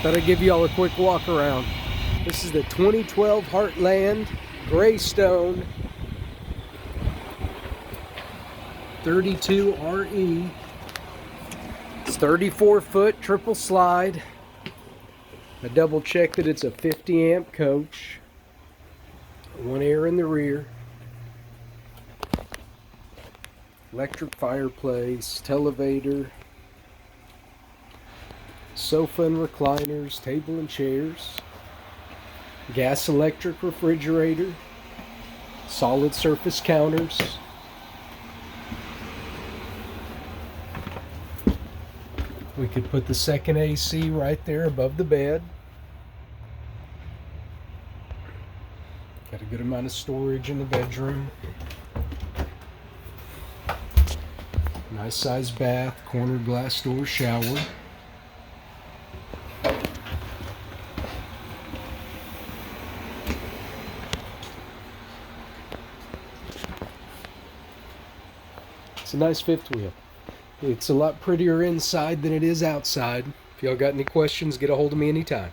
Thought I'd give y'all a quick walk around. This is the 2012 Heartland Greystone 32 RE. It's 34-foot triple slide. I double checked that it's a 50 amp coach. One air in the rear. Electric fireplace, televator, sofa and recliners, table and chairs, gas electric refrigerator, solid surface counters. We could put the second AC right there above the bed. Got a good amount of storage in the bedroom. Nice sized bath, corner glass door shower. It's a nice fifth wheel. It's a lot prettier inside than it is outside. If y'all got any questions, get a hold of me anytime.